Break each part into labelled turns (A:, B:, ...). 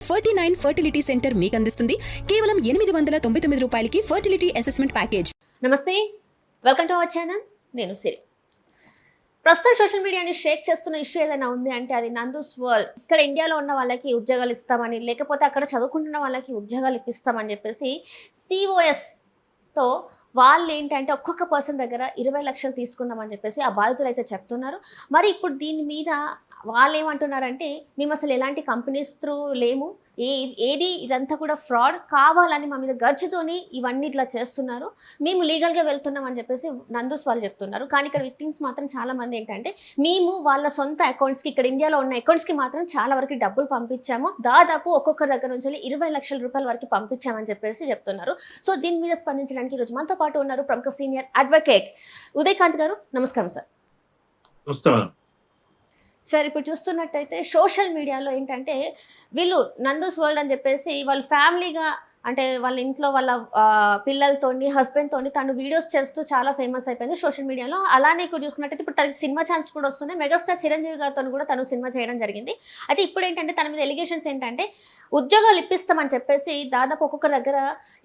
A: 49 fertility centre మీకు అందిస్తుంది కేవలం 899 రూపాయలకి ఫర్టిలిటీ అసెస్మెంట్ ప్యాకేజ్.
B: నమస్తే, వెల్కమ్ టు అవర్ ఛానల్. నేను సిరి. ప్రస్తుతం సోషల్ మీడియాని షేక్ చేస్తున్న ఇష్యూ ఏదైనా ఉంది అంటే అది నందూస్ వరల్డ్. ఇక్కడ ఇండియాలో ఉన్న వాళ్ళకి ఉద్యోగాలు ఇస్తామని, లేకపోతే అక్కడ చదువుకుంటున్న వాళ్ళకి ఉద్యోగాలు ఇప్పిస్తామని చెప్పేసి COSతో వాళ్ళు ఏంటంటే ఒక్కొక్క పర్సన్ దగ్గర 20 లక్షలు తీసుకున్నామని చెప్పేసి ఆ బాధితులు అయితే చెప్తున్నారు. మరి ఇప్పుడు దీని మీద వాళ్ళు ఏమంటున్నారంటే మేము అసలు ఎలాంటి కంపెనీస్ త్రూ లేము, ఏది ఇదంతా కూడా ఫ్రాడ్, కావాలని మా మీద గర్జుతోని ఇవన్నీ ఇట్లా చేస్తున్నారు, మేము లీగల్గా వెళ్తున్నాం అని చెప్పేసి నందూస్ వాళ్ళు చెప్తున్నారు. కానీ ఇక్కడ విక్టిమ్స్ మాత్రం చాలా మంది ఏంటంటే మేము వాళ్ళ సొంత అకౌంట్స్కి, ఇక్కడ ఇండియాలో ఉన్న అకౌంట్స్కి మాత్రం చాలా వరకు డబ్బులు పంపించాము, దాదాపు ఒక్కొక్కరి దగ్గర నుంచి 20 లక్షల రూపాయల వరకు పంపించామని చెప్పేసి చెప్తున్నారు. సో దీని మీద స్పందించడానికి ఈరోజు మనతో పాటు ఉన్నారు ప్రముఖ సీనియర్ అడ్వకేట్ ఉదయకాంత్ గారు. నమస్కారం సార్. సార్, ఇప్పుడు చూస్తున్నట్టయితే సోషల్ మీడియాలో ఏంటంటే వీళ్ళు నందూస్ వరల్డ్ అని చెప్పేసి వాళ్ళు ఫ్యామిలీగా, అంటే వాళ్ళ ఇంట్లో వాళ్ళ పిల్లలతోని, హస్బెండ్తోని తను వీడియోస్ చేస్తూ చాలా ఫేమస్ అయిపోయింది సోషల్ మీడియాలో. అలానే ఇక్కడ చూసుకున్నట్టయితే ఇప్పుడు తనకి సినిమా ఛాన్స్ కూడా వస్తున్నాయి. మెగాస్టార్ చిరంజీవి గారితో కూడా తను సినిమా చేయడం జరిగింది. అయితే ఇప్పుడు ఏంటంటే తన మీద ఎలిగేషన్స్ ఏంటంటే ఉద్యోగాలు ఇప్పిస్తామని చెప్పేసి దాదాపు ఒక్కొక్కరి దగ్గర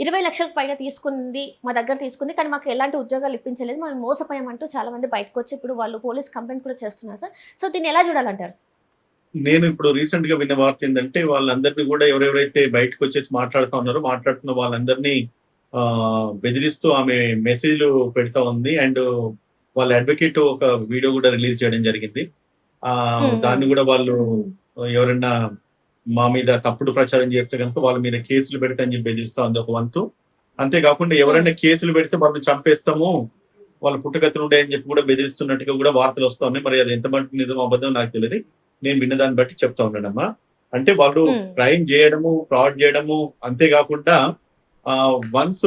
B: 20 లక్షలకు పైగా తీసుకుంది, మా దగ్గర తీసుకుంది, కానీ మాకు ఎలాంటి ఉద్యోగాలు ఇప్పించలేదు, మేము మోసపోయామంటూ చాలా మంది బయటకు వచ్చి ఇప్పుడు వాళ్ళు పోలీస్ కంప్లైంట్ కూడా చేస్తున్నారు సార్. సో దీన్ని ఎలా చూడాలంటారు సార్?
C: నేను ఇప్పుడు రీసెంట్ గా విన్న వార్త ఏంటంటే వాళ్ళందరినీ కూడా ఎవరెవరైతే బయటకు వచ్చేసి మాట్లాడుతున్న వాళ్ళందరినీ బెదిరిస్తూ ఆమె మెసేజ్లు పెడతా ఉంది. అండ్ వాళ్ళ అడ్వకేట్ ఒక వీడియో కూడా రిలీజ్ చేయడం జరిగింది. దాన్ని కూడా వాళ్ళు ఎవరైనా మా మీద తప్పుడు ప్రచారం చేస్తే కనుక వాళ్ళ మీద కేసులు పెడతామని చెప్పి బెదిరిస్తా ఉంది ఒక వంతు. అంతేకాకుండా ఎవరైనా కేసులు పెడితే వాళ్ళు చంపేస్తాము, వాళ్ళ పుట్టగతులు ఉంటాయని చెప్పి కూడా బెదిరిస్తున్నట్టుగా కూడా వార్తలు వస్తా ఉన్నాయి. మరి అది ఎంతమంది నిజం అబద్ధం నాకు తెలియదు, నేను విన్న దాన్ని బట్టి చెప్తా ఉన్నానమ్మా. అంటే వాళ్ళు క్రైమ్ చేయడము, ఫ్రాడ్ చేయడము, అంతేకాకుండా వన్స్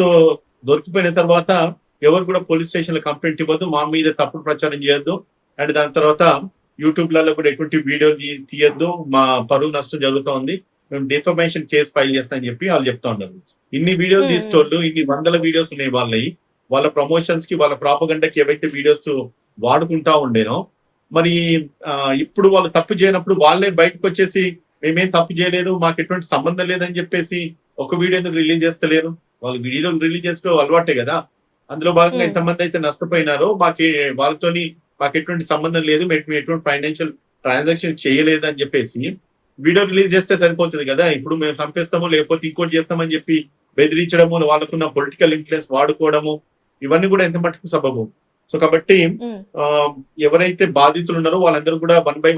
C: దొరికిపోయిన తర్వాత ఎవరు కూడా పోలీస్ స్టేషన్ లో కంప్లైంట్ ఇవ్వద్దు, మా మీద తప్పుడు ప్రచారం చేయొద్దు, అండ్ దాని తర్వాత యూట్యూబ్లలో కూడా ఎటువంటి వీడియోలు తీయొద్దు, మా పరువు నష్టం జరుగుతూ ఉంది, మేము డిఫమేషన్ కేసు ఫైల్ చేస్తామని చెప్పి వాళ్ళు చెప్తా ఉన్నారు. ఇన్ని వీడియోలు తీసుకోళ్ళు, ఇన్ని వందల వీడియోస్ ఉన్నాయి వాళ్ళ ప్రమోషన్స్ కి, వాళ్ళ ప్రాపగండకి ఏవైతే వీడియోస్ వాడుకుంటా ఉండేనో, మరి ఇప్పుడు వాళ్ళు తప్పు చేయనప్పుడు వాళ్ళే బయటకు వచ్చేసి మేమేం తప్పు చేయలేదు, మాకు ఎటువంటి సంబంధం లేదని చెప్పేసి ఒక వీడియో రిలీజ్ చేస్తలేరు. వాళ్ళు వీడియోలు రిలీజ్ చేసుకోవడం అలవాటే కదా. అందులో భాగంగా ఎంతమంది అయితే నష్టపోయినారో వాళ్ళతోని మాకు ఎటువంటి సంబంధం లేదు, మేము ఎటువంటి ఫైనాన్షియల్ ట్రాన్సాక్షన్ చేయలేదు అని చెప్పేసి వీడియో రిలీజ్ చేస్తే సరిపోతుంది కదా. ఇప్పుడు మేము చంపేస్తాము లేకపోతే ఇంకోటి చేస్తామని చెప్పి బెదిరించడము, వాళ్ళకున్న పొలిటికల్ ఇన్ఫ్లుయెన్స్ వాడుకోవడము, ఇవన్నీ కూడా ఎంత మటుకు సబబు. సో కాబట్టి ఎవరైతే బాధితులు ఉన్నారో వాళ్ళందరూ కూడా వన్ బై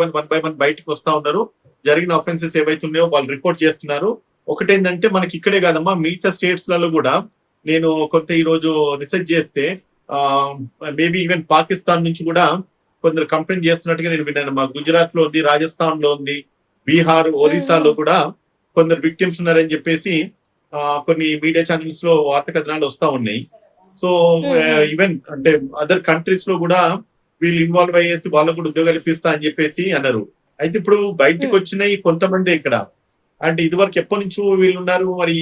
C: వన్ బయటకు వస్తా ఉన్నారు. జరిగిన అఫెన్సెస్ ఏవైతే ఉన్నాయో వాళ్ళు రిపోర్ట్ చేస్తున్నారు. ఒకటేంటంటే మనకి ఇక్కడే కాదమ్మా, మిగతా స్టేట్స్ లలో కూడా నేను కొంత ఈ రోజు రీసెర్చ్ చేస్తే మేబీ ఈవెన్ పాకిస్తాన్ నుంచి కూడా కొందరు కంప్లైంట్ చేస్తున్నట్టుగా నేను విన్నాను. మా గుజరాత్ లో ఉంది, రాజస్థాన్ లో ఉంది, బీహార్, ఒరిస్సాలో కూడా కొందరు విక్టిమ్స్ ఉన్నారని చెప్పేసి కొన్ని మీడియా ఛానల్స్ లో వార్తా కథనాలు వస్తా ఉన్నాయి. సో ఈవెన్ అంటే అదర్ కంట్రీస్ లో కూడా వీళ్ళు ఇన్వాల్వ్ అయ్యేసి వాళ్ళకు కూడా ఉద్యోగాలు ఇప్పిస్తా అని చెప్పేసి అన్నారు. అయితే ఇప్పుడు బయటకు వచ్చినాయి కొంతమంది ఇక్కడ, అంటే ఇదివరకు ఎప్పటి నుంచో వీళ్ళు ఉన్నారు, మరి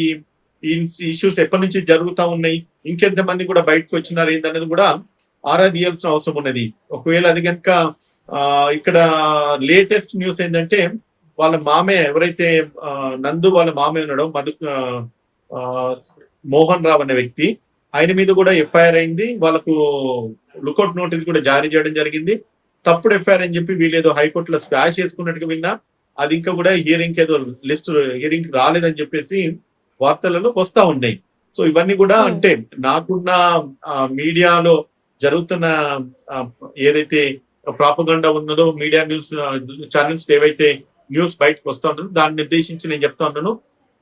C: ఈ ఇష్యూస్ ఎప్పటి నుంచి జరుగుతా ఉన్నాయి, ఇంకెంతమంది కూడా బయటకు వచ్చినారు ఏంటనేది కూడా ఆరా తీయాల్సిన అవసరం ఉన్నది. ఒకవేళ అది కనుక ఇక్కడ లేటెస్ట్ న్యూస్ ఏంటంటే వాళ్ళ మామయ్య ఎవరైతే నందు వాళ్ళ మామయ్య ఉన్నాడో మోహన్ రావు అనే వ్యక్తి, ఆయన మీద కూడా ఎఫ్ఐఆర్ అయింది. వాళ్ళకు లుకౌట్ నోటీస్ కూడా జారీ చేయడం జరిగింది. తప్పుడు ఎఫ్ఐఆర్ అని చెప్పి వీళ్ళు ఏదో హైకోర్టులో స్క్వాష్ చేసుకున్నట్టుగా విన్నా, అది ఇంకా కూడా హియరింగ్ ఏదో హియరింగ్ రాలేదని చెప్పేసి వార్తలలో వస్తా ఉన్నాయి. సో ఇవన్నీ కూడా అంటే నాకున్న మీడియాలో జరుగుతున్న ఏదైతే ప్రాపగండా ఉన్నదో, మీడియా న్యూస్ ఛానల్స్ ఏవైతే న్యూస్ బయటకు వస్తా ఉన్నదో దాన్ని నిర్దేశించి నేను చెప్తా ఉన్నాను.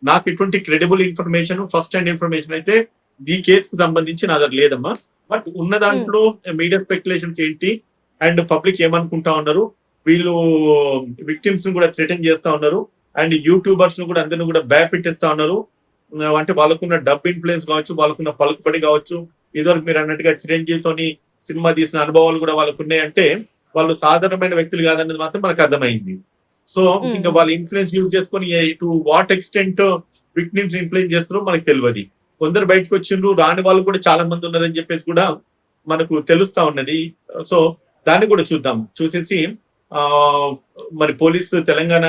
C: నాకు ఇటువంటి credible information, first hand information అయితే ఈ కేసుకు సంబంధించి నా దగ్గర లేదమ్మా. బట్ ఉన్న దాంట్లో మీడియా స్పెక్యులేషన్స్ ఏంటి అండ్ పబ్లిక్ ఏమనుకుంటా ఉన్నారు, వీళ్ళు విక్టిమ్స్ ను కూడా థ్రెటన్ చేస్తా ఉన్నారు, అండ్ యూట్యూబర్స్ ను కూడా అందరిని కూడా భయపెట్టిస్తా ఉన్నారు. అంటే వాళ్ళకున్న డబ్ ఇన్ఫ్లుయెన్స్ కావచ్చు, వాళ్ళకున్న పలుకుబడి కావచ్చు, ఇదివరకు మీరు అన్నట్టుగా చిరంజీవితోని సినిమా తీసిన అనుభవాలు కూడా వాళ్ళకు ఉన్నాయంటే వాళ్ళు సాధారణమైన వ్యక్తులు కాదన్నది మాత్రం మనకు అర్థమైంది. సో ఇంకా వాళ్ళ ఇన్ఫ్లుయెన్స్ యూజ్ చేసుకొని to what extent victims influence చేస్తారో మనకు తెలియదు. కొందరు బయటకు వచ్చిండ్రు, రాని వాళ్ళు కూడా చాలా మంది ఉన్నారని చెప్పేసి కూడా మనకు తెలుస్తా ఉన్నది. సో దాన్ని కూడా చూద్దాం. చూసేసి మరి police Telangana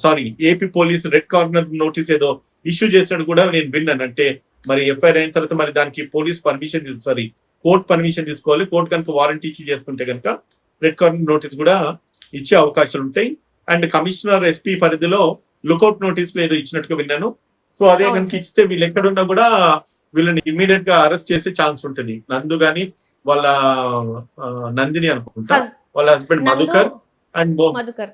C: sorry AP police red corner notice ఏదో ఇష్యూ చేసినట్టు కూడా నేను విన్నాను. అంటే మరి ఎఫ్ఐఆర్ అయిన తర్వాత మరి దానికి police permission sorry court permission తీసుకోవాలి. కోర్టు కనుక వారంటీ ఇష్యూ చేస్తుంటే కనుక రెడ్ కార్నర్ నోటీస్ కూడా ఇచ్చే అవకాశాలు ఉంటాయి. అండ్ కమిషనర్ ఎస్పీ పరిధిలో లుకౌట్ నోటీసులు ఏదో ఇచ్చినట్టుగా విన్నాను. సో అదే
B: అవును
C: కనుక
B: సార్.
C: ఇస్తే వీళ్ళు ఎక్కడున్నా కూడా వీళ్ళని ఇమీడియట్ గా అరెస్ట్ చేసే ఛాన్స్ ఉంటుంది. నందు గాని వాళ్ళ నందిని అనుకుంటా,
B: హస్-
C: వాళ్ళ హస్బెండ్
B: నందు
C: మధుకర్ అండ్
B: మధుకర్.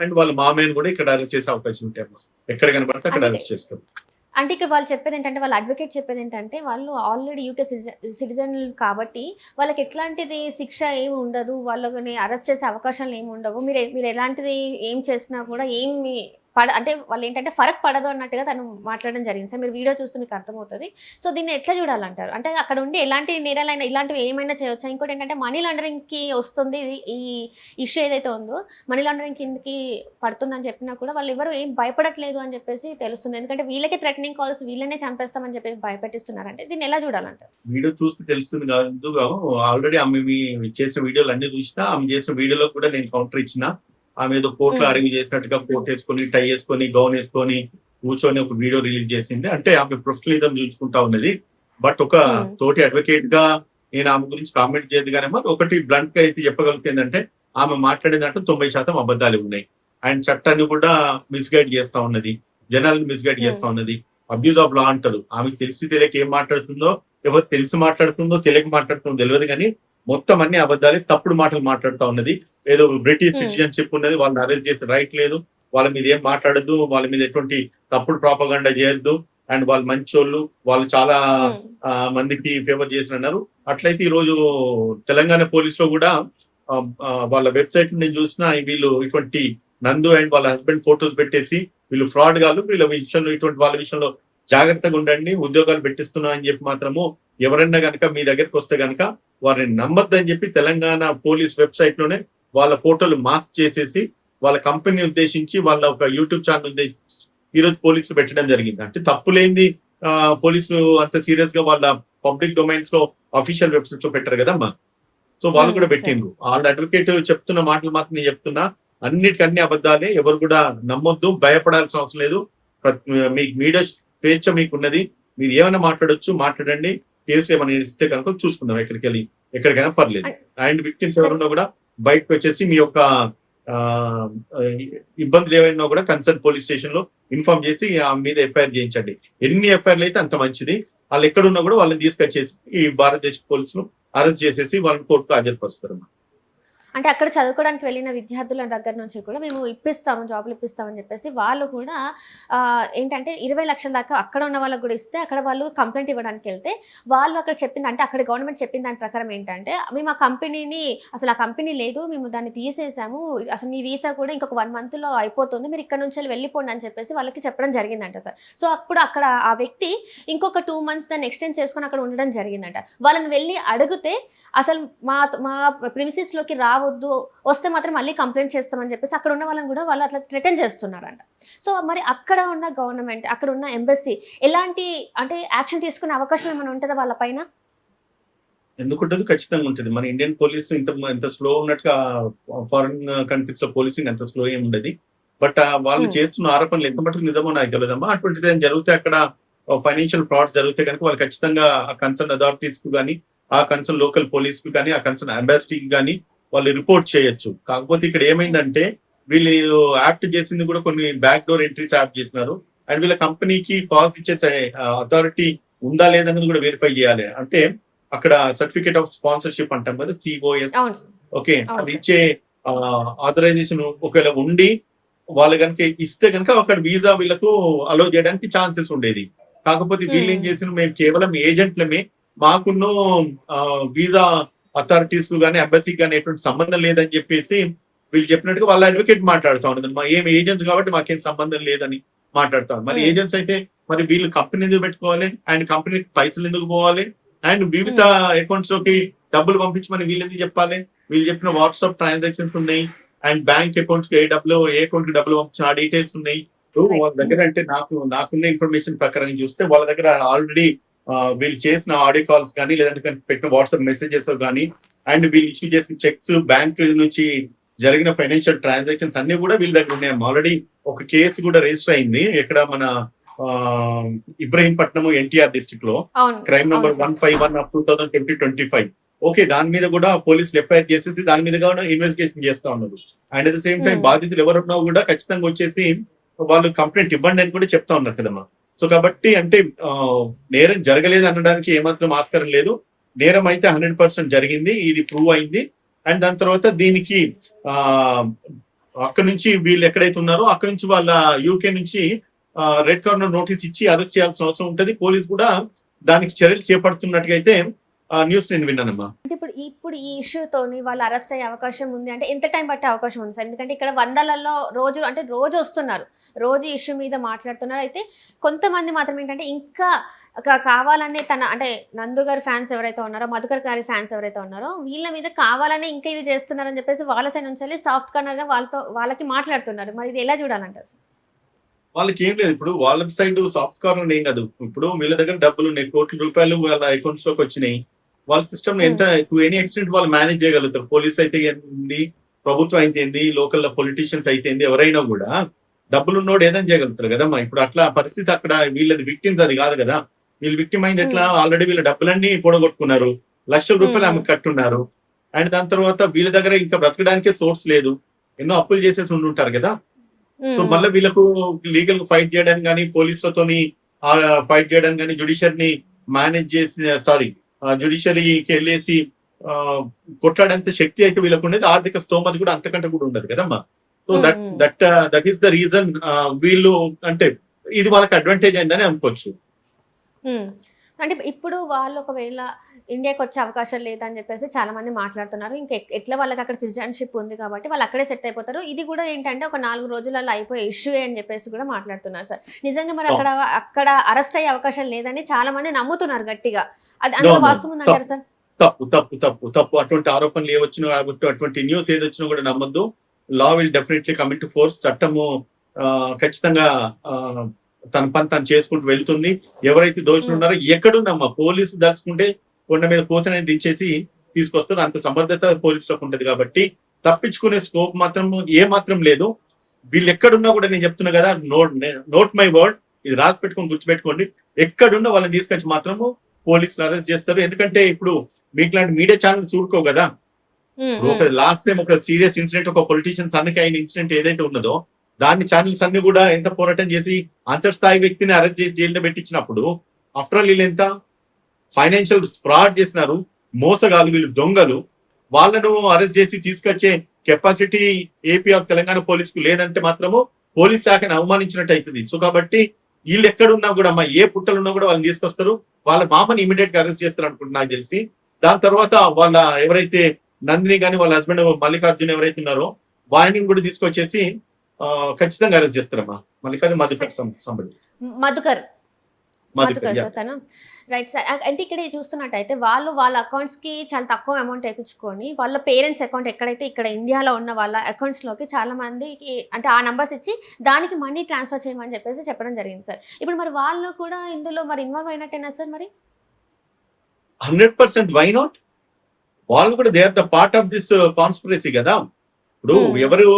C: అండ్ వాళ్ళ మామయ్యని కూడా ఇక్కడ అరెస్ట్ చేసే అవకాశం ఉంటాయి. ఎక్కడ కనబడితే అక్కడ
B: అంటే
C: అరెస్ట్ చేస్తారు.
B: అంటే ఇక్కడ వాళ్ళు చెప్పేది ఏంటంటే, వాళ్ళ అడ్వకేట్ చెప్పేది ఏంటంటే, వాళ్ళు ఆల్రెడీ యూకే సిటిజన్ కాబట్టి వాళ్ళకి ఎట్లాంటిది శిక్ష ఏమి ఉండదు, వాళ్ళని అరెస్ట్ చేసే అవకాశాలు ఏమి ఉండవు. మీరు ఎలాంటిది ఏం చేసినా కూడా ఏమి అంటే వాళ్ళు ఏంటంటే ఫరక్ పడదు అన్నట్టుగా తను మాట్లాడడం జరిగింది సార్. మీరు వీడియో చూస్తే మీకు అర్థమవుతుంది. సో దీన్ని ఎట్లా చూడాలంటారు? అంటే అక్కడ ఉండి ఎలాంటి నేరాలైనా ఇలాంటివి ఏమైనా చేయొచ్చా? ఇంకోటి ఏంటంటే మనీ లాండరింగ్కి వస్తుంది ఈ ఇష్యూ ఏదైతే ఉందో, మనీ లాండరింగ్ కిందకి పడుతుందని చెప్పినా కూడా వాళ్ళు ఎవరు ఏం భయపడట్లేదు అని చెప్పేసి తెలుస్తుంది. ఎందుకంటే వీళ్ళకి థ్రెటనింగ్ కాల్స్, వీళ్ళనే చంపేస్తామని చెప్పేసి భయపెట్టిస్తున్నారంటే దీన్ని ఎలా చూడాలంటారు?
C: వీడియో చూస్తే తెలుస్తుంది కాదు. ఆల్రెడీ ఆమె చేసిన వీడియోలు అన్ని చూసినా, ఆమె చేసిన వీడియోలో కూడా నేను కౌంటర్ ఇచ్చిన. ఆమె ఏదో కోర్టులో అరేంజ్ చేసినట్టుగా కోట్ వేసుకొని, టై వేసుకొని, గౌన్ వేసుకొని కూర్చొని ఒక వీడియో రిలీజ్ చేసింది. అంటే ఆమె ప్రొఫెషనలిజం చూసుకుంటా ఉన్నది. బట్ ఒక తోటి అడ్వకేట్ గా నేను ఆమె గురించి కామెంట్ చేయదు కానీ ఒకటి బ్లంట్ గా అయితే చెప్పగలుగుతుందంటే, ఆమె మాట్లాడేదంటే 90% అబద్ధాలు ఉన్నాయి. అండ్ చట్టాన్ని కూడా మిస్గైడ్ చేస్తా ఉన్నది, జనాలను మిస్గైడ్ చేస్తా ఉన్నది. అబ్యూజ్ ఆఫ్ లా అంటారు. ఆమె తెలిసి తెలియక ఏం మాట్లాడుతుందో, ఎవరు తెలిసి మాట్లాడుతుందో తెలియక మాట్లాడుతుందో తెలియదు కానీ మొత్తం అన్ని అబద్ధాలే, తప్పుడు మాటలు మాట్లాడుతూ ఉన్నది. ఏదో బ్రిటిష్ సిటిజన్షిప్ ఉన్నది, వాళ్ళని అరెస్ట్ చేసే రైట్ లేదు, వాళ్ళ మీద ఏం మాట్లాడద్దు, వాళ్ళ మీద ఎటువంటి తప్పుడు ప్రాపగండా చేయొద్దు, అండ్ వాళ్ళు మంచోళ్ళు, వాళ్ళు చాలా మందికి ఫేవర్ చేసినారు. అట్లయితే ఈ రోజు తెలంగాణ పోలీసులో కూడా వాళ్ళ వెబ్సైట్ నేను చూసిన, వీళ్ళు ఇటువంటి నందు అండ్ వాళ్ళ హస్బెండ్ ఫోటోలు పెట్టేసి వీళ్ళు ఫ్రాడ్ గాళ్ళు, వీళ్ళ విషయంలో ఇటువంటి వాళ్ళ విషయంలో జాగ్రత్తగా ఉండండి, ఉద్యోగాలు పెట్టిస్తున్నా అని చెప్పి మాత్రము ఎవరన్నా కనుక మీ దగ్గరికి వస్తే కనుక వారిని నమ్మద్దని చెప్పి తెలంగాణ పోలీస్ వెబ్సైట్ లోనే వాళ్ళ ఫోటోలు మాస్క్ చేసేసి వాళ్ళ కంపెనీ ఉద్దేశించి వాళ్ళ ఒక యూట్యూబ్ ఛానల్ ఉద్దేశించి ఈ రోజు పోలీసులు పెట్టడం జరిగింది. అంటే తప్పులేంది పోలీసులు అంత సీరియస్ గా వాళ్ళ పబ్లిక్ డొమైన్స్ లో అఫీషియల్ వెబ్సైట్ లో పెట్టారు కదమ్మా. సో వాళ్ళు కూడా పెట్టిండ్రు. వాళ్ళ అడ్వకేట్ చెప్తున్న మాటలు మాత్రం నేను చెప్తున్నా, అన్నిటికన్నీ అబద్ధాలే, ఎవరు కూడా నమ్మొద్దు, భయపడాల్సిన అవసరం లేదు. మీకు మీడియా స్వేచ్ఛ మీకున్నది, మీరు ఏమైనా మాట్లాడొచ్చు, మాట్లాడండి. కేసు ఏమైనా ఇస్తే కనుక చూసుకుందాం, ఎక్కడికైనా పర్లేదు. అండ్ విక్టిమ్స్ ఎవరున్నా కూడా బయటకు వచ్చేసి మీ యొక్క ఇబ్బందులు ఏమైనా కూడా కన్సర్న్ పోలీస్ స్టేషన్ లో ఇన్ఫార్మ్ చేసి ఆ మీద ఎఫ్ఐఆర్ చేయించండి. ఎన్ని ఎఫ్ఐఆర్లు అయితే అంత మంచిది. వాళ్ళు ఎక్కడున్నా కూడా వాళ్ళని తీసుకొచ్చేసి ఈ భారతదేశ పోలీసులు అరెస్ట్ చేసేసి వాళ్ళని కోర్టుకు హాజరుపరుస్తారు.
B: అంటే అక్కడ చదువుకోవడానికి వెళ్ళిన విద్యార్థుల దగ్గర నుంచి కూడా మేము ఇప్పిస్తాము, జాబులు ఇప్పిస్తామని చెప్పేసి వాళ్ళు కూడా ఏంటంటే 20 లక్షల దాకా అక్కడ ఉన్న వాళ్ళకి కూడా ఇస్తే, అక్కడ వాళ్ళు కంప్లైంట్ ఇవ్వడానికి వెళ్తే వాళ్ళు అక్కడ చెప్పింది, అంటే అక్కడ గవర్నమెంట్ చెప్పిన దాని ప్రకారం ఏంటంటే, మేము ఆ కంపెనీని అసలు ఆ కంపెనీ లేదు, మేము దాన్ని తీసేసాము, అసలు మీ వీసా కూడా ఇంకొక 1 monthలో అయిపోతుంది, మీరు ఇక్కడ నుంచి వెళ్ళిపోండి అని చెప్పేసి వాళ్ళకి చెప్పడం జరిగిందంట సార్. సో అప్పుడు అక్కడ ఆ వ్యక్తి ఇంకొక 2 months దాన్ని ఎక్స్టెండ్ చేసుకొని అక్కడ ఉండడం జరిగిందంట. వాళ్ళని వెళ్ళి అడిగితే అసలు మా ప్రిమిసెస్లోకి రావద్దు, వస్తే మాత్రం మళ్ళీ కంప్లైంట్ చేస్తామని చెప్పేసి అక్కడ ఉన్న వాళ్ళని కూడా వాళ్ళు అట్లా థ్రెటన్ చేస్తున్నారంట. సో మరి అక్కడ ఉన్న గవర్నమెంట్, అక్కడ ఉన్న ఎంబసీ ఎలాంటి అంటే యాక్షన్ తీసుకునే అవకాశం ఏమైనా ఉంటుందా వాళ్ళ పైన?
C: ఎందుకుంటుంది? ఖచ్చితంగా ఉంటుంది. మన ఇండియన్ పోలీస్ ఎంత స్లో ఉన్నట్టుగా ఫారిన్ కంట్రీస్ లో పోలీసింగ్ అంత స్లో ఏమి ఉండదు. బట్ వాళ్ళు చేస్తున్న ఆరోపణలు ఎంత మటుకు నిజమో నాకు తెలియదమ్మా. అటువంటిది జరిగితే అక్కడ ఫైనాన్షియల్ ఫ్రాడ్స్ జరిగితే కనుక వాళ్ళు ఖచ్చితంగా ఆ కన్సర్న్ అథారిటీస్ కు కానీ, ఆ కన్సర్న్ లోకల్ పోలీస్ కు కానీ, ఆ కన్సర్న్ అంబాసిడర్కి కానీ వాళ్ళు రిపోర్ట్ చేయొచ్చు. కాకపోతే ఇక్కడ ఏమైందంటే, వీళ్ళు యాక్ట్ చేసింది కూడా కొన్ని బ్యాక్ డోర్ ఎంట్రీస్ యాక్ట్ చేసినారు. అండ్ వీళ్ళ కంపెనీకి కాస్ట్ ఇచ్చే అథారిటీ ఉందా లేదన్నది కూడా వెరిఫై చేయాలి. అంటే అక్కడ సర్టిఫికేట్ ఆఫ్ స్పాన్సర్షిప్ అంటాం కదా, సిఓఎస్, ఓకే, అది ఇచ్చే ఆథరైజేషన్ ఒకవేళ ఉండి వాళ్ళు కనుక ఇస్తే కనుక అక్కడ వీసా వీళ్ళకు అలో చేయడానికి ఛాన్సెస్ ఉండేది. కాకపోతే వీళ్ళు ఏం చేసిన, మేము కేవలం ఏజెంట్లమే, మాకున్న వీసా అథారిటీస్ కు కానీ ఎంబసీకి కానీ ఎటువంటి సంబంధం లేదని చెప్పేసి వీళ్ళు చెప్పినట్టుగా వాళ్ళ అడ్వకేట్ మాట్లాడుతూ ఉండదు. మా ఏం ఏజెంట్స్ కాబట్టి మాకేం సంబంధం లేదని మాట్లాడుతాం. మరి ఏజెంట్స్ అయితే మరి వీళ్ళు కంపెనీ ఎందుకు పెట్టుకోవాలి, అండ్ కంపెనీకి పైసలు ఎందుకు పోవాలి, అండ్ వివిధ అకౌంట్స్ లోకి డబ్బులు పంపించమని వీళ్ళు ఎందుకు చెప్పాలి? వీళ్ళు చెప్పిన వాట్సాప్ ట్రాన్సాక్షన్స్ ఉన్నాయి, అండ్ బ్యాంక్ అకౌంట్స్ కి ఏ అకౌంట్ కి డబ్బులు పంపించిన ఆ డీటెయిల్స్ ఉన్నాయి. వాళ్ళ దగ్గర అంటే నాకున్న ఇన్ఫర్మేషన్ ప్రకారం చూస్తే వాళ్ళ దగ్గర ఆల్రెడీ వీళ్ళు చేసిన ఆడియో కాల్స్ కానీ, లేదంటే పెట్టిన వాట్సాప్ మెసేజెస్ కానీ, అండ్ వీళ్ళు ఇష్యూ చేసిన చెక్స్, బ్యాంక్ నుంచి జరిగిన ఫైనాన్షియల్ ట్రాన్సాక్షన్స్ అన్ని కూడా వీళ్ళ దగ్గర ఉన్నాయి. ఆల్రెడీ ఒక కేసు కూడా రిజిస్టర్ అయింది ఎక్కడ మన ఇబ్రహీంపట్నం ఎన్టీఆర్ డిస్ట్రిక్ట్ లో, క్రైమ్ నెంబర్ 151/2025. ఓకే, దాని మీద కూడా పోలీసులు ఎఫ్ఐఆర్ చేసేసి దాని మీద కూడా ఇన్వెస్టిగేషన్ చేస్తా ఉన్నారు. And at the same time బాధితులు ఎవరున్నా కూడా ఖచ్చితంగా వచ్చేసి వాళ్ళు కంప్లైంట్ ఇవ్వండి అని కూడా చెప్తా ఉన్నారు కదమ్మా. సో కాబట్టి అంటే నేరం జరగలేదు అనడానికి ఏమాత్రం ఆస్కారం లేదు. నేరం అయితే 100% జరిగింది, ఇది ప్రూవ్ అయింది. అండ్ దాని తర్వాత దీనికి అక్కడ నుంచి వీళ్ళు ఎక్కడైతే ఉన్నారో అక్కడ నుంచి వాళ్ళ యూకే నుంచి రెడ్ కార్నర్ నోటీస్ ఇచ్చి అరెస్ట్ చేయాల్సిన అవసరం ఉంటది. పోలీస్ కూడా దానికి చర్యలు చేపడుతున్నట్టుగా అయితే న్యూస్ నేను విన్నానమ్మా.
B: ఇప్పుడు ఈ ఇష్యూతోని వాళ్ళు అరెస్ట్ అయ్యే అవకాశం ఉంది అంటే ఎంత టైం పట్టే అవకాశం ఉంది సార్? ఎందుకంటే ఇక్కడ వందలలో రోజు వస్తున్నారు, రోజు ఇష్యూ మీద మాట్లాడుతున్నారు. అయితే కొంతమంది మాత్రం ఏంటంటే ఇంకా కావాలనే అంటే నందు గారి ఫ్యాన్స్ ఎవరైతే ఉన్నారో, మధుకర్ గారి ఫ్యాన్స్ ఎవరైతే ఉన్నారో వీళ్ళ మీద కావాలనే ఇంకా ఇది చేస్తున్నారని చెప్పేసి వాళ్ళ సైడ్ నుంచి సాఫ్ట్ కార్నర్ గా వాళ్ళకి మాట్లాడుతున్నారు. మరి ఇది ఎలా చూడాలంటారు?
C: వాళ్ళకి ఏం లేదు, ఇప్పుడు వాళ్ళ సైడ్ సాఫ్ట్ కార్నర్ ఏం కాదు. ఇప్పుడు వీళ్ళ దగ్గర డబ్బులు ఉన్నాయి, కోట్ల రూపాయలు వాళ్ళ అకౌంట్స్ లోకి వచ్చినాయి. వాళ్ళ సిస్టమ్ ఎంత టు ఎనీ ఎక్స్టెంట్ వాళ్ళు మేనేజ్ చేయగలుగుతారు. పోలీస్ అయితే ఏంది, ప్రభుత్వం అయితే ఏంది, లోకల్ పొలిటీషియన్స్ అయితే ఏంది, ఎవరైనా కూడా డబ్బులు ఉన్నోడు ఏదైనా చేయగలుగుతారు కదమ్మా. ఇప్పుడు అట్లా పరిస్థితి అక్కడ వీళ్ళది విక్టిమ్స్ అది కాదు కదా. వీళ్ళు విక్టిమ్ అయింది ఎట్లా, ఆల్రెడీ వీళ్ళ డబ్బులన్నీ కూడగొట్టుకున్నారు, లక్షల రూపాయలు ఆమె కట్టున్నారు. అండ్ దాని తర్వాత వీళ్ళ దగ్గర ఇంకా బ్రతకడానికే సోర్స్ లేదు, ఎన్నో అప్పులు చేసేసి ఉండుంటారు కదా. సో మళ్ళీ వీళ్ళకు లీగల్ ఫైట్ చేయడానికి కానీ, పోలీసులతోని ఫైట్ చేయడానికి కానీ, జ్యుడిషియరీని మేనేజ్ చేసి జ్యుడిషియరీకి వెళ్ళేసి కొట్లాడేంత శక్తి అయితే వీళ్ళకు ఉండేది, ఆర్థిక స్తోమత కూడా అంతకంటే కూడా ఉండదు కదమ్మా. So that is the reason వీళ్ళు అంటే ఇది వాళ్ళకి అడ్వాంటేజ్ అయిందని అనుకోవచ్చు.
B: అంటే ఇప్పుడు వాళ్ళు ఒకవేళ ఇండియాకి వచ్చే అవకాశం లేదని చెప్పేసి చాలా మంది మాట్లాడుతున్నారు. ఇంకా ఎట్లా వాళ్ళకి అక్కడ సిటిజన్షిప్ ఉంది కాబట్టి వాళ్ళు అక్కడే సెట్ అయిపోతారు. ఇది కూడా ఏంటంటే ఒక 4 రోజులలో అయిపోయే ఇష్యూ అని చెప్పేసి కూడా మాట్లాడుతున్నారు సార్. నిజంగా మరి అక్కడ అరెస్ట్ అయ్యే అవకాశం లేదని చాలా మంది నమ్ముతున్నారు గట్టిగా. అది అందులో వాస్తవం ఉందంటారు సార్?
C: తప్పు అటువంటి ఆరోపణలు ఏవచ్చినా, అటువంటి న్యూస్ ఏదొచ్చినా కూడా నమ్మద్దు. Law will definitely come in to force. చట్టము ఖచ్చితంగా తన పని తను చేసుకుంటూ వెళ్తుంది. ఎవరైతే దోషులు ఉన్నారో ఎక్కడున్నామా పోలీసు దలుచుకుంటే కొండ మీద కోతనే దించేసి తీసుకొస్తారు. అంత సమర్థత పోలీసులకు ఉంటది కాబట్టి తప్పించుకునే స్కోప్ మాత్రం ఏ మాత్రం లేదు. వీళ్ళు ఎక్కడున్నా కూడా నేను చెప్తున్నా కదా, నోట్ మై వర్డ్, ఇది రాసి పెట్టుకొని గుర్తుపెట్టుకోండి. ఎక్కడున్నా వాళ్ళని తీసుకొచ్చి మాత్రము పోలీసులు అరెస్ట్ చేస్తారు. ఎందుకంటే ఇప్పుడు మీకు లాంటి మీడియా ఛానల్ చూడుకో కదా. లాస్ట్ టైం ఒక సీరియస్ ఇన్సిడెంట్, ఒక పొలిటీషియన్స్ అన్నికి అయిన ఇన్సిడెంట్ ఏదైతే ఉన్నదో దాన్ని ఛానల్స్ అన్ని కూడా ఎంత పోరాటం చేసి అంతర్స్థాయి వ్యక్తిని అరెస్ట్ చేసి జైల్లో పెట్టించినప్పుడు ఆఫ్టర్ ఆల్ వీళ్ళు ఎంత ఫైనాన్షియల్ ఫ్రాడ్ చేసినారు, మోసగాలు, వీళ్ళు దొంగలు. వాళ్ళను అరెస్ట్ చేసి తీసుకొచ్చే కెపాసిటీ ఏపీ ఆఫ్ తెలంగాణ పోలీసుకు లేదంటే మాత్రము పోలీస్ శాఖను అవమానించినట్టు అవుతుంది. సో కాబట్టి వీళ్ళు ఎక్కడున్నా కూడా ఏ పుట్టలున్నా కూడా వాళ్ళని తీసుకొస్తారు. వాళ్ళ మామని ఇమీడియట్ గా అరెస్ట్ చేస్తారు అనుకుంటున్నా నాకు తెలిసి. దాని తర్వాత వాళ్ళ ఎవరైతే నందిని కానీ వాళ్ళ హస్బెండ్ మల్లికార్జున్ ఎవరైతే ఉన్నారో వాయిని కూడా తీసుకొచ్చేసి ఖచ్చితంగా అరెస్ట్ చేస్తారమ్మా.
B: మధుకర్ సార్ తను రైట్ సార్. అంటే ఇక్కడ చూస్తున్నట్టయితే వాళ్ళ అకౌంట్స్ కి చాలా తక్కువ అమౌంట్ వేయించుకొని వాళ్ళ పేరెంట్స్ అకౌంట్ ఎక్కడైతే ఇక్కడ ఇండియాలో ఉన్న వాళ్ళ అకౌంట్స్ లోకి చాలా మందికి అంటే ఆ నంబర్స్ ఇచ్చి దానికి మనీ ట్రాన్స్ఫర్ చేయమని చెప్పేసి చెప్పడం జరిగింది సార్. ఇప్పుడు మరి వాళ్ళు కూడా ఇందులో మరి ఇన్వాల్వ్ అయినట్టేనా సార్? మరి
C: 100% వై నాట్? వాళ్ళు కూడా they are the part of this conspiracy కదా. ఇప్పుడు ఎవరు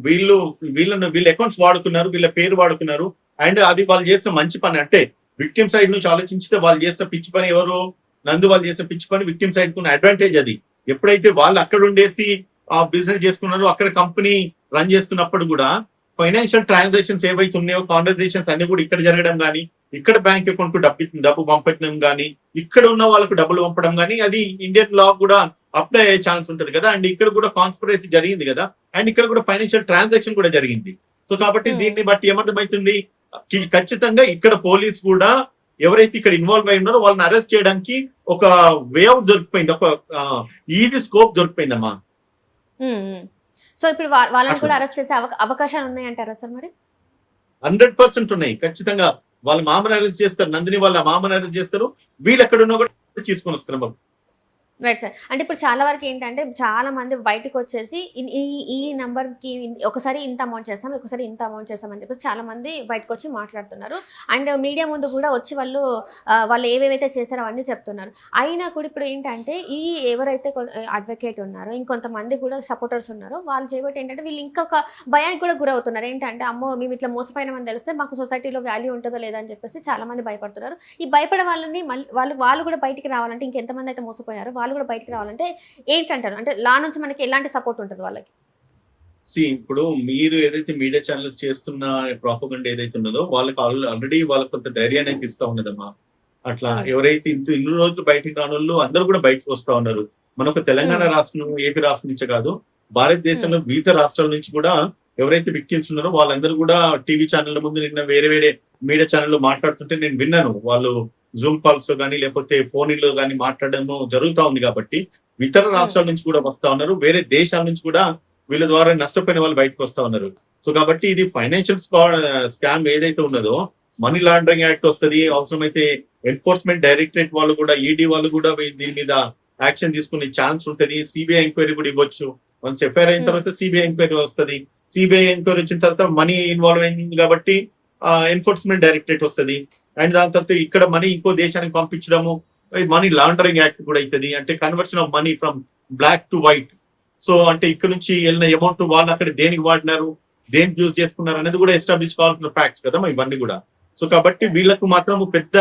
C: వీళ్ళ అకౌంట్స్ వాడుకున్నారు, వీళ్ళ పేరు వాడుకున్నారు. అండ్ అది వాళ్ళు చేసిన మంచి పని. అంటే విక్టిమ్ సైడ్ నుంచి ఆలోచించితే వాళ్ళు చేసిన పిచ్చి పని ఎవరు, నందు వాళ్ళు చేసిన పిచ్చి పని విక్టిమ్ సైడ్ కున్న అడ్వాంటేజ్ అది. ఎప్పుడైతే వాళ్ళు అక్కడ ఉండేసి ఆ బిజినెస్ చేసుకున్నారో, అక్కడ కంపెనీ రన్ చేస్తున్నప్పుడు కూడా ఫైనాన్షియల్ ట్రాన్సాక్షన్స్ ఏవైతే ఉన్నాయో, కాన్వర్సేషన్స్ అన్ని కూడా ఇక్కడ జరగడం కానీ, ఇక్కడ బ్యాంక్ అకౌంట్ కు డబ్బు పంపడం కానీ, ఇక్కడ ఉన్న వాళ్ళకు డబ్బులు పంపడం కానీ, అది ఇండియన్ లా కూడా అప్లై అయ్యే ఛాన్స్ ఉంటది కదా. అండ్ ఇక్కడ కూడా కాన్స్పిరసీ జరిగింది కదా. అండ్ ఇక్కడ కూడా ఫైనాన్షియల్ ట్రాన్సాక్షన్ కూడా జరిగింది. సో కాబట్టి దీన్ని బట్టి ఏమర్థమవుతుంది, ఖచ్చితంగా ఇక్కడ పోలీస్ కూడా ఎవరైతే ఇక్కడ ఇన్వాల్వ్ అయి ఉన్నారో వాళ్ళని అరెస్ట్ చేయడానికి ఒక వే అవుట్ దొరికిపోయింది, ఒక ఈజీ స్కోప్ దొరికిపోయిందమ్మా.
B: సో ఇప్పుడు వాళ్ళని కూడా అరెస్ట్ చేసే అవకాశాలు ఉన్నాయంటారా సార్? మరి
C: 100% ఉన్నాయి. ఖచ్చితంగా వాళ్ళ మామని అరెస్ట్ చేస్తారు, నందిని వాళ్ళ మామని అరెస్ట్ చేస్తారు. వీళ్ళు ఎక్కడ ఉన్నా కూడా తీసుకొని వస్తారు.
B: Right sir. అంటే ఇప్పుడు చాలా వరకు ఏంటంటే చాలా మంది బయటకు వచ్చేసి ఈ నంబర్‌కి ఒకసారి ఇంత అమౌంట్ చేస్తాం, ఒకసారి ఇంత అమౌంట్ చేస్తాం అని చెప్పేసి చాలా మంది బయటకొచ్చి మాట్లాడుతున్నారు. అండ్ మీడియా ముందు కూడా వచ్చి వాళ్ళు ఏవేవైతే చేశారో అవన్నీ చెప్తున్నారు. అయినా కూడా ఇప్పుడు ఏంటంటే ఎవరైతే అడ్వకేట్ ఉన్నారో ఇంకొంతమంది కూడా సపోర్టర్స్ ఉన్నారో వాళ్ళు చేయబట్టి ఏంటంటే వీళ్ళు ఇంకొక భయానికి కూడా గురవుతున్నారు. ఏంటంటే అమ్మో మేము ఇట్లా మోసపోయినామని తెలిస్తే మాకు సొసైటీలో వాల్యూ ఉంటుందో లేదా అని చెప్పేసి చాలా మంది భయపడుతున్నారు. ఈ భయపడే వాళ్ళని వాళ్ళు కూడా బయటికి రావాలంటే ఇంకెంతమంది అయితే మోసపోయారో వాళ్ళు కూడా బయటికి రావాలంటే ఏంటంటారు? అంటే లా నుంచి మనకి ఎలాంటి సపోర్ట్ ఉంటుంది వాళ్ళకి?
C: ఇప్పుడు మీరు ఏదైతే మీడియా ఛానల్స్ చేస్తున్న ప్రాపగండా ఏదైతే ఉన్నదో వాళ్ళకి ఆల్రెడీ వాళ్ళకి కొంత ధైర్యాన్ని అయితే ఇస్తా ఉన్నదమ్మా. అట్లా ఎవరైతే ఇన్ని రోజులు బయటికి రానోళ్ళు అందరూ కూడా బయటకు వస్తా ఉన్నారు. మనకు తెలంగాణ రాష్ట్రం, ఏపీ రాష్ట్రం నుంచే కాదు, భారతదేశంలో వివిధ రాష్ట్రాల నుంచి కూడా ఎవరైతే విక్టిమ్స్ ఉన్నారో వాళ్ళందరూ కూడా టీవీ ఛానళ్ళ ముందు నిన్న వేరే మీడియా ఛానల్లో మాట్లాడుతుంటే నేను విన్నాను. వాళ్ళు జూమ్ కాల్స్ లో కానీ లేకపోతే ఫోన్ లో కానీ మాట్లాడడం జరుగుతా ఉంది. కాబట్టి ఇతర రాష్ట్రాల నుంచి కూడా వస్తా ఉన్నారు, వేరే దేశాల నుంచి కూడా వీళ్ళ ద్వారా నష్టపోయిన వాళ్ళు బయటకు వస్తా ఉన్నారు. సో కాబట్టి ఇది ఫైనాన్షియల్ స్కామ్ ఏదైతే ఉన్నదో మనీ లాండరింగ్ యాక్ట్ వస్తుంది. అవసరమైతే ఎన్ఫోర్స్మెంట్ డైరెక్టరేట్ వాళ్ళు కూడా, ఈడీ వాళ్ళు కూడా దీని మీద యాక్షన్ తీసుకునే ఛాన్స్ ఉంటుంది. సిబిఐ ఎంక్వైరీ కూడా ఇవ్వచ్చు. వన్స్ ఎఫ్ఐఆర్ అయిన తర్వాత సిబిఐ ఎంక్వైరీ వస్తుంది. సిబిఐ ఎంక్వైరీ వచ్చిన తర్వాత మనీ ఇన్వాల్వ్ అయింది కాబట్టి ఎన్ఫోర్స్మెంట్ డైరెక్టరేట్ వస్తుంది. అండ్ దాని తర్వాత ఇక్కడ మనీ ఇంకో దేశానికి పంపించడము మనీ లాండరింగ్ యాక్ట్ కూడా అవుతుంది. అంటే conversion of money from black to white. So అంటే ఇక్కడ నుంచి వెళ్ళిన అమౌంట్ వాళ్ళు అక్కడ దేనికి వాడినారు, దేనికి యూజ్ చేసుకున్నారు అనేది కూడా ఎస్టాబ్లిష్ కావాల్సిన ఫ్యాక్ట్స్ కదా ఇవన్నీ కూడా. సో కాబట్టి వీళ్ళకు మాత్రం పెద్ద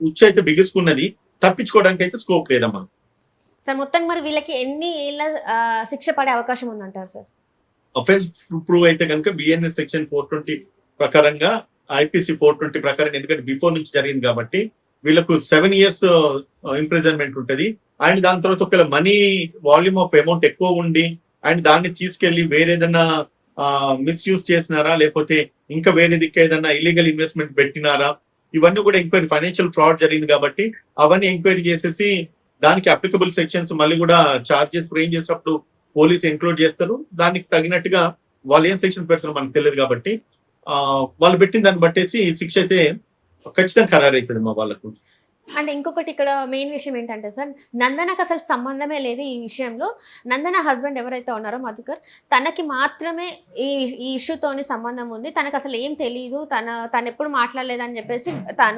C: ఉచ్చు అయితే బిగుసుకున్నది, తప్పించుకోవడానికి అయితే స్కోప్ లేదమ్మా.
B: సార్ మొత్తం మరి వీళ్ళకి ఎన్ని ఏళ్ళ శిక్ష పడే అవకాశం ఉందంటారు సార్?
C: అఫెన్స్ ప్రూవ్ అయితే కనుక బిఎన్ఎస్ సెక్షన్ 420 ప్రకారంగా, ఐపీసీ 420 ప్రకారంగా, ఎందుకంటే బిఫోర్ నుంచి జరిగింది కాబట్టి వీళ్ళకు 7 years ఇంప్రిజన్మెంట్ ఉంటుంది. అండ్ దాని తర్వాత ఒకవేళ మనీ వాల్యూమ్ ఆఫ్ అమౌంట్ ఎక్కువ ఉండి అండ్ దాన్ని తీసుకెళ్లి వేరేదన్నా మిస్యూజ్ చేసినారా, లేకపోతే ఇంకా వేరే దిక్కు ఏదన్నా ఇల్లీగల్ ఇన్వెస్ట్మెంట్ పెట్టినారా, ఇవన్నీ కూడా ఎంక్వైరీ, ఫైనాన్షియల్ ఫ్రాడ్ జరిగింది కాబట్టి అవన్నీ ఎంక్వైరీ చేసేసి దానికి అప్లికబుల్ సెక్షన్స్ మళ్ళీ కూడా చార్జెస్ ఫ్రేమ్ చేసినప్పుడు పోలీసు ఇంక్లూడ్ చేస్తారు. దానికి తగినట్టుగా వాళ్ళు ఏం సెక్షన్ పెడతారో మనకు తెలియదు కాబట్టి వాళ్ళు పెట్టిన దాన్ని బట్టేసి శిక్ష అయితే ఖచ్చితంగా ఖరారు అవుతుంది మా వాళ్ళకు.
B: అంటే ఇంకొకటి ఇక్కడ మెయిన్ విషయం ఏంటంటే సార్, నందనకు అసలు సంబంధమే లేదు ఈ విషయంలో. నందన హస్బెండ్ ఎవరైతే ఉన్నారో మధుకర్, తనకి మాత్రమే ఈ ఇష్యూతోని సంబంధం ఉంది, తనకు అసలు ఏం తెలియదు, తను ఎప్పుడు మాట్లాడలేదని చెప్పేసి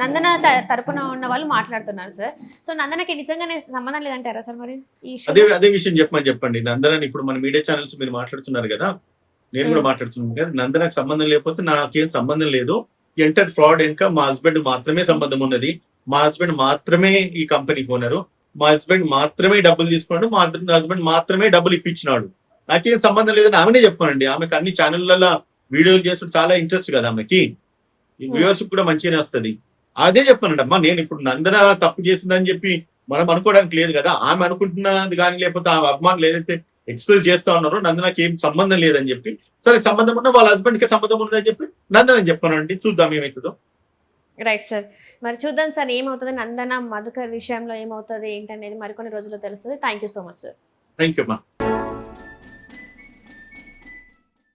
B: నందన తరపున ఉన్న వాళ్ళు మాట్లాడుతున్నారు సార్. సో నందనకి నిజంగానే సంబంధం లేదంటారా సార్ మరి ఈ
C: అదే విషయం చెప్పండి. నందన ఇప్పుడు మన మీడియా ఛానల్స్ మీరు మాట్లాడుతున్నారు కదా, నేను కూడా మాట్లాడుతున్నాను కదా, నందనకు సంబంధం లేకపోతే నాకేం సంబంధం లేదు. ఎంటర్ ఫ్రాడ్ వెనుక మా హస్బెండ్ మాత్రమే సంబంధం ఉన్నది. మా హస్బెండ్ మాత్రమే ఈ కంపెనీకి ఓనరు, మా హస్బెండ్ మాత్రమే డబ్బులు తీసుకున్నాడు, మా హస్బెండ్ మాత్రమే డబ్బులు ఇప్పించినాడు, నాకేం సంబంధం లేదని ఆమెనే చెప్పానండి. ఆమెకు అన్ని ఛానళ్ళలో వీడియోలు చేస్తుంటే చాలా ఇంట్రెస్ట్ కదా ఆమెకి, వ్యూవర్షిప్ కూడా మంచిగానే వస్తుంది. అదే చెప్పానండి అమ్మా. నేను ఇప్పుడు నందన తప్పు చేసిందని చెప్పి మనం అనుకోవడానికి లేదు కదా. ఆమె అనుకుంటున్నది కానీ లేకపోతే ఆమె అభిమానులు ఏదైతే ఎక్స్ప్రెస్ చేస్తా ఉన్నారో నందనకి ఏం సంబంధం లేదని చెప్పి, సరే సంబంధం ఉన్నా వాళ్ళ హస్బెండ్ కి సంబంధం ఉన్నదని చెప్పి నందన చెప్పానండి. చూద్దాం ఏమవుతుందో.
B: Right sir. మరి చూద్దాం సార్ ఏమవుతుంది, నందన మధుకర్ విషయంలో ఏమవుతుంది ఏంటనేది మరికొన్ని రోజుల్లో తెలుస్తుంది. Thank you so much sir.
C: Thank you అమ్మా.